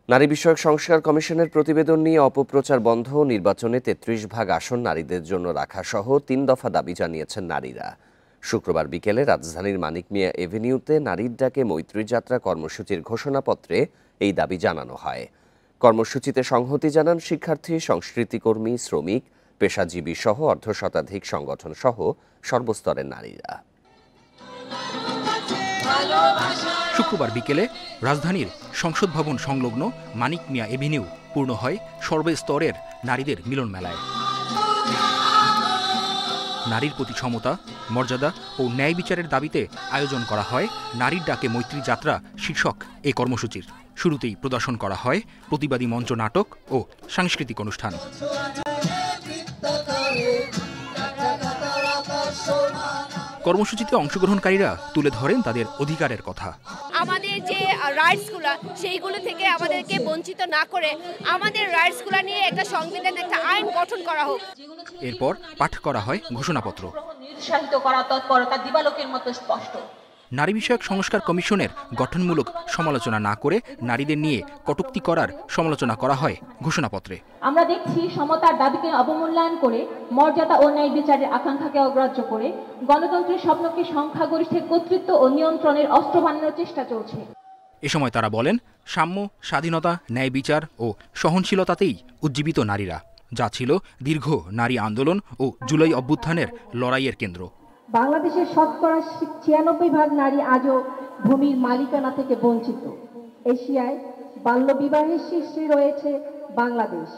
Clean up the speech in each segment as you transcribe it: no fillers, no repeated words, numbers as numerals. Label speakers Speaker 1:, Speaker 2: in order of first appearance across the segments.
Speaker 1: নারী বিষয়ক সংস্কার কমিশনের প্রতিবেদন নিয়ে অপপ্রচার বন্ধ, নির্বাচনে ৩৩ ভাগ আসন নারীদের জন্য রাখা সহ ৩ দফা দাবি জানিয়েছেন নারীরা। শুক্রবার বিকেলে রাজধানীর মানিক মিয়া এভিনিউতে নারীর ডাকে মৈত্রী যাত্রা কর্মসূচির ঘোষণাপত্রে এই দাবি জানানো হয়। কর্মসূচিতে সংহতি জানান শিক্ষার্থী, সংস্কৃতিকর্মী, শ্রমিক, পেশাজীবী সহ অর্ধশতাধিক সংগঠন সহ সর্বস্তরের নারীরা।
Speaker 2: শুক্রবার বিকেলে রাজধানীর সংসদ ভবন সংলগ্ন মানিক মিয়া এভিনিউ পূর্ণ হয় সর্বস্তরের নারীদের মিলন মেলায়। নারীর প্রতি সমতা, মর্যাদা ও ন্যায় বিচারের দাবিতে আয়োজন করা হয় নারীর ডাকে মৈত্রী যাত্রা শীর্ষক এই কর্মসূচির। শুরুতেই প্রদর্শন করা হয় প্রতিবাদী মঞ্চ নাটক ও সাংস্কৃতিক অনুষ্ঠান। কর্মসূচিতে অংশগ্রহণকারীরা তুলে ধরেন তাদের অধিকারের কথা।
Speaker 3: আমাদের যে রাইটসগুলো সেইগুলো থেকে আমাদেরকে বঞ্চিত না করে আমাদের রাইটসগুলো নিয়ে একটা সংবিধান, একটা আইন গঠন করা হোক।
Speaker 2: এরপর পাঠ করা হয় ঘোষণাপত্র।
Speaker 4: নিরুৎসাহিত করা তৎপরতা দিবালোকের মতো স্পষ্ট।
Speaker 2: নারী বিষয়ক সংস্কার কমিশনের গঠনমূলক সমালোচনা না করে নারীদের নিয়ে কটূক্তি করার সমালোচনা করা হয় ঘোষণাপত্রে।
Speaker 4: আমরা দেখছি সমতার দাবিকে অবমূল্যায়ন করে, মর্যাদা ও ন্যায় বিচারের আকাঙ্ক্ষাকে অগ্রাহ্য করে গণতন্ত্রের স্বপ্নকে সংখ্যাগরিষ্ঠের কর্তৃত্ব ও নিয়ন্ত্রণের অস্ত্র বানানোর চেষ্টা চলছে।
Speaker 2: এ সময় তারা বলেন, সাম্য, স্বাধীনতা, ন্যায় বিচার ও সহনশীলতাতেই উজ্জীবিত নারীরা, যা ছিল দীর্ঘ নারী আন্দোলন ও জুলাই অভ্যুত্থানের লড়াইয়ের কেন্দ্র।
Speaker 4: বাংলাদেশের শতকরা 96% নারী আজও ভূমির মালিকানা থেকে বঞ্চিত। এশিয়ায় বাল্যবিবাহের শীর্ষে রয়েছে বাংলাদেশ।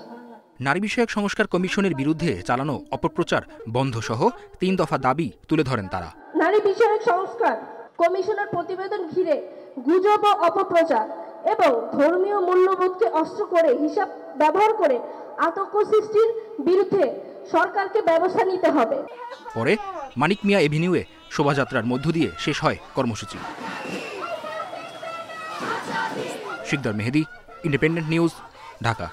Speaker 2: নারী বিষয়ক সংস্কার কমিশনের বিরুদ্ধে চালানো অপপ্রচার বন্ধ সহ ৩ দফা দাবি তুলে ধরেন তারা।
Speaker 4: নারী বিষয়ক সংস্কার কমিশনের প্রতিবেদন ঘিরে গুজব ও অপপ্রচার এবং ধর্মীয় মূল্যবোধকে অস্ত্র করে হিসাব ব্যবহার করে আতঙ্ক সৃষ্টির বিরুদ্ধে সরকারকে ব্যবস্থা নিতে হবে।
Speaker 2: পরে মানিক মিয়া এভিনিউয়ে শোভাযাত্রার মধ্য দিয়ে শেষ হয় কর্মসূচি। শিকদার মেহেদি, ইন্ডিপেন্ডেন্ট নিউজ, ঢাকা।